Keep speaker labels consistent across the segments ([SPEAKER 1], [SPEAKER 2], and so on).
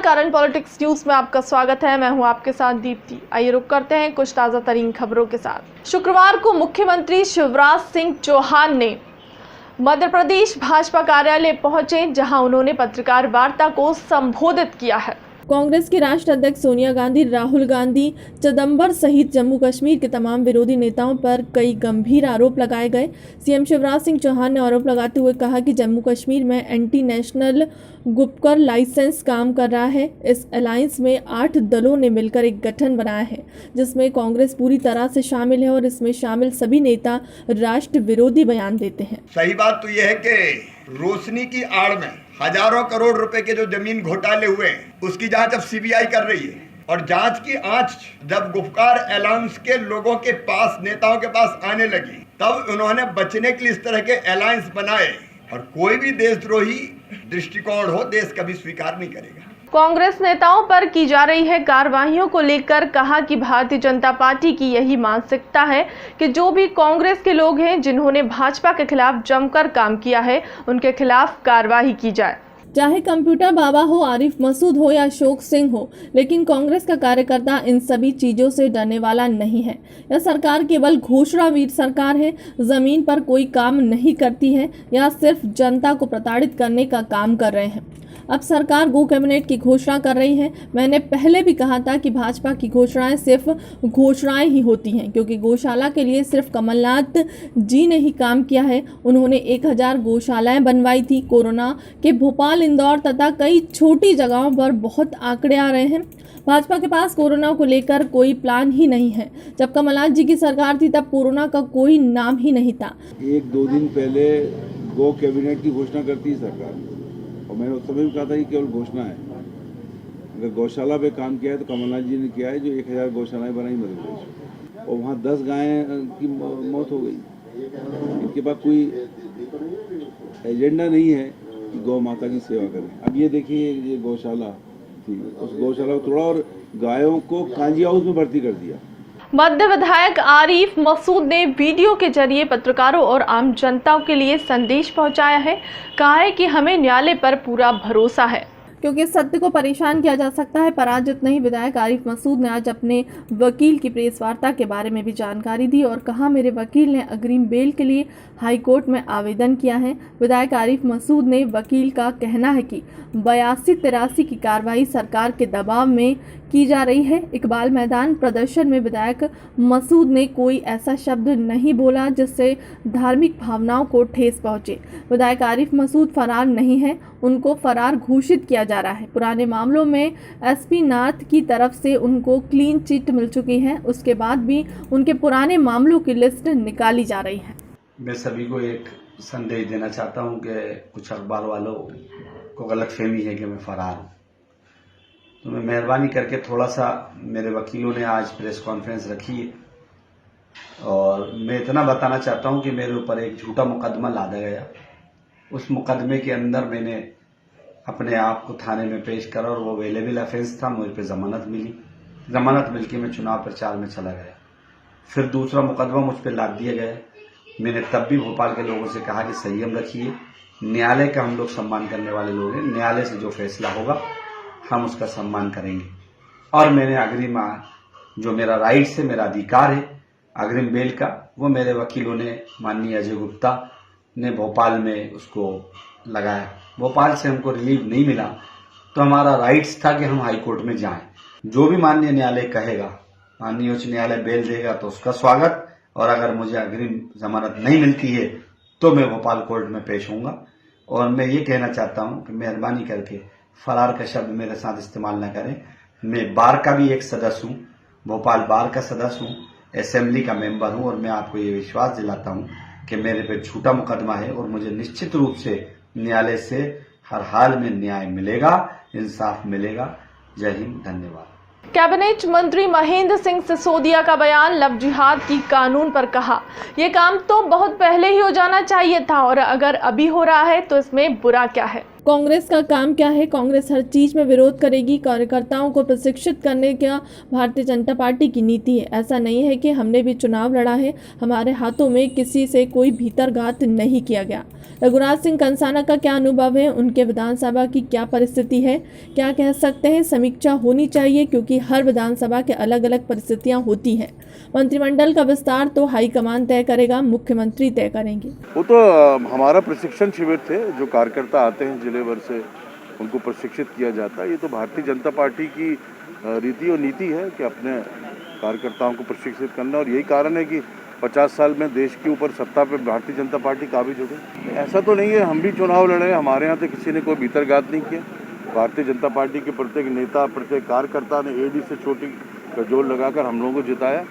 [SPEAKER 1] Current politics news में आपका स्वागत है। मैं हूं आपके साथ दीप्ति। आइए रुक करते हैं कुछ ताज़ा तरीन खबरों के साथ। शुक्रवार को मुख्यमंत्री शिवराज सिंह चौहान ने मध्य प्रदेश भाजपा कार्यालय पहुंचे, जहां उन्होंने पत्रकार वार्ता को संबोधित किया है। कांग्रेस के राष्ट्रीय अध्यक्ष सोनिया गांधी, राहुल गांधी, चिदंबरम सहित जम्मू कश्मीर के तमाम विरोधी नेताओं पर कई गंभीर आरोप लगाए गए। सीएम शिवराज सिंह चौहान ने आरोप लगाते हुए कहा कि जम्मू कश्मीर में एंटी नेशनल गुपकर लाइसेंस काम कर रहा है। इस अलायंस में 8 दलों ने मिलकर एक गठन बनाया है, जिसमें कांग्रेस पूरी तरह से शामिल है और इसमें शामिल सभी नेता राष्ट्र विरोधी बयान देते हैं।
[SPEAKER 2] सही बात तो यह है कि रोशनी की आड़ में हजारों करोड़ रुपए के जो जमीन घोटाले हुए हैं, उसकी जांच अब सीबीआई कर रही है। और जांच की आंच जब गुपकार अलायंस के लोगों के पास, नेताओं के पास आने लगी, तब उन्होंने बचने के लिए इस तरह के अलायंस बनाए। और कोई भी देशद्रोही दृष्टिकोण हो, देश कभी स्वीकार नहीं करेगा।
[SPEAKER 1] कांग्रेस नेताओं पर की जा रही है कार्रवाइयों को लेकर कहा कि भारतीय जनता पार्टी की यही मानसिकता है कि जो भी कांग्रेस के लोग हैं जिन्होंने भाजपा के खिलाफ जमकर काम किया है, उनके खिलाफ कार्रवाई की जाए। चाहे कंप्यूटर बाबा हो, आरिफ मसूद हो या अशोक सिंह हो, लेकिन कांग्रेस का कार्यकर्ता इन सभी चीजों से डरने वाला नहीं है। यह सरकार केवल घोषणावीर सरकार है, जमीन पर कोई काम नहीं करती है या सिर्फ जनता को प्रताड़ित करने का काम कर रहे हैं। अब सरकार गो कैबिनेट की घोषणा कर रही है। मैंने पहले भी कहा था कि भाजपा की घोषणाएं सिर्फ घोषणाएं ही होती हैं, क्योंकि गौशाला के लिए सिर्फ कमलनाथ जी ने ही काम किया है। उन्होंने 1000 गौशालाएं बनवाई थी। कोरोना के भोपाल, इंदौर तथा कई छोटी जगहों पर बहुत आंकड़े आ रहे हैं। भाजपा के पास कोरोना को लेकर कोई प्लान ही नहीं है। जब कमलनाथ जी की सरकार थी तब कोरोना का कोई नाम ही नहीं था।
[SPEAKER 3] 1-2 दिन पहले गो कैबिनेट की घोषणा करती है सरकार, और मैंने उस समय भी कहा था कि केवल घोषणा है। अगर गौशाला पे काम किया है तो कमलनाथ जी ने किया है, जो 1000 गौशालाएं बनाई मध्य प्रदेश, और वहाँ 10 गायें की मौत हो गई। इनके पास कोई एजेंडा नहीं है कि गौ माता की सेवा करें। अब ये देखिए, ये गौशाला थी, उस गौशाला को तोड़ा और गायों को कांजी हाउस में भर्ती कर दिया।
[SPEAKER 1] मध्य विधायक आरिफ मसूद ने वीडियो के जरिए पत्रकारों और आम जनता के लिए संदेश पहुंचाया है। कहा है कि हमें न्यायालय पर पूरा भरोसा है, क्योंकि सत्य को परेशान किया जा सकता है। पराजित नहीं। विधायक आरिफ मसूद ने आज अपने वकील की प्रेस वार्ता के बारे में भी जानकारी दी और कहा, मेरे वकील ने अग्रिम बेल के लिए हाई कोर्ट में आवेदन किया है। विधायक आरिफ मसूद ने वकील का कहना है कि 82-83 की कार्रवाई सरकार के दबाव में की जा रही है। इकबाल मैदान प्रदर्शन में विधायक मसूद ने कोई ऐसा शब्द नहीं बोला जिससे धार्मिक भावनाओं को ठेस पहुंचे। विधायक आरिफ मसूद फरार नहीं है, उनको फरार घोषित किया जा रहा है। पुराने मामलों में एसपी नॉर्थ की तरफ से उनको क्लीन चिट मिल चुकी है, उसके बाद भी उनके पुराने मामलों की लिस्ट निकाली जा रही है।
[SPEAKER 4] मैं सभी को एक संदेश देना चाहता हूं कि कुछ अखबार वालों को गलतफहमी है कि मैं फरार हूं, तो मैं मेहरबानी करके थोड़ा सा, मेरे वकीलों ने आज प्रेस कॉन्फ्रेंस रखी है और मैं इतना बताना चाहता हूं कि मेरे ऊपर एक झूठा मुकदमा लादा गया। उस मुकदमे के अंदर मैंने अपने आप को थाने में पेश करा और वो अवेलेबल ऑफेंस था। मुझे पे जमानत मिली। जमानत मिलकर मैं चुनाव प्रचार में चला गया। फिर दूसरा मुकदमा मुझ पर लाद दिया गया। मैंने तब भी भोपाल के लोगों से कहा कि संयम रखिए, न्यायालय का हम लोग सम्मान करने वाले लोग हैं, न्यायालय से जो फैसला होगा हम उसका सम्मान करेंगे। और मैंने अग्रिम, जो मेरा राइट है, मेरा अधिकार है अग्रिम बेल का, वो मेरे वकीलों ने, माननीय अजय गुप्ता ने भोपाल में उसको लगाया। भोपाल से हमको रिलीफ नहीं मिला तो हमारा राइट्स था कि हम हाई कोर्ट में जाएं। जो भी माननीय न्यायालय कहेगा, माननीय उच्च न्यायालय बेल देगा तो उसका स्वागत, और अगर मुझे अग्रिम जमानत नहीं मिलती है तो मैं भोपाल कोर्ट में पेश होऊंगा। और मैं ये कहना चाहता हूं कि मेहरबानी करके फरार का शब्द मेरे साथ इस्तेमाल न करें। मैं बार का भी एक सदस्य हूं, भोपाल बार का सदस्य हूं, असेंबली का मेंबर हूं, और मैं आपको ये विश्वास दिलाता हूं कि मेरे पे झूठा मुकदमा है और मुझे निश्चित रूप से न्यायालय से हर हाल में न्याय मिलेगा, इंसाफ मिलेगा। जय हिंद, धन्यवाद।
[SPEAKER 1] कैबिनेट मंत्री महेंद्र सिंह सिसोदिया का बयान लव जिहाद की कानून पर कहा, यह काम तो बहुत पहले ही हो जाना चाहिए था और अगर अभी हो रहा है तो इसमें बुरा क्या है। कांग्रेस का काम क्या है? कांग्रेस हर चीज में विरोध करेगी। कार्यकर्ताओं को प्रशिक्षित करने का भारतीय जनता पार्टी की नीति है। ऐसा नहीं है कि हमने भी चुनाव लड़ा है, हमारे हाथों में किसी से कोई भीतरघात नहीं किया गया। रघुराज सिंह कंसाना का क्या अनुभव है, उनके विधानसभा की क्या परिस्थिति है, क्या कह सकते हैं? समीक्षा होनी चाहिए क्योंकि हर विधानसभा के अलग अलग परिस्थितियां होती हैं। मंत्रिमंडल का विस्तार तो हाईकमान तय करेगा, मुख्यमंत्री तय करेंगे।
[SPEAKER 5] वो तो हमारा प्रशिक्षण शिविर थे, जो कार्यकर्ता आते हैं जिले भर से उनको प्रशिक्षित किया जाता है। ये तो भारतीय जनता पार्टी की रीति और नीति है कि अपने कार्यकर्ताओं को प्रशिक्षित करना, और यही कारण है कि 50 साल में देश के ऊपर सत्ता पे भारतीय जनता पार्टी काबिज हो गई। ऐसा तो नहीं है हम भी चुनाव लड़े, हमारे यहाँ तो किसी ने कोई भीतरघात नहीं किया। भारतीय जनता पार्टी के प्रत्येक नेता, प्रत्येक कार्यकर्ता ने एडी से छोटी का जोर लगाकर हम लोगों को जिताया।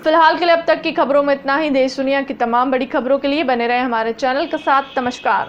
[SPEAKER 1] फिलहाल के लिए अब तक की खबरों में इतना ही। देश दुनिया की तमाम बड़ी खबरों के लिए बने रहे हमारे चैनल के साथ। नमस्कार।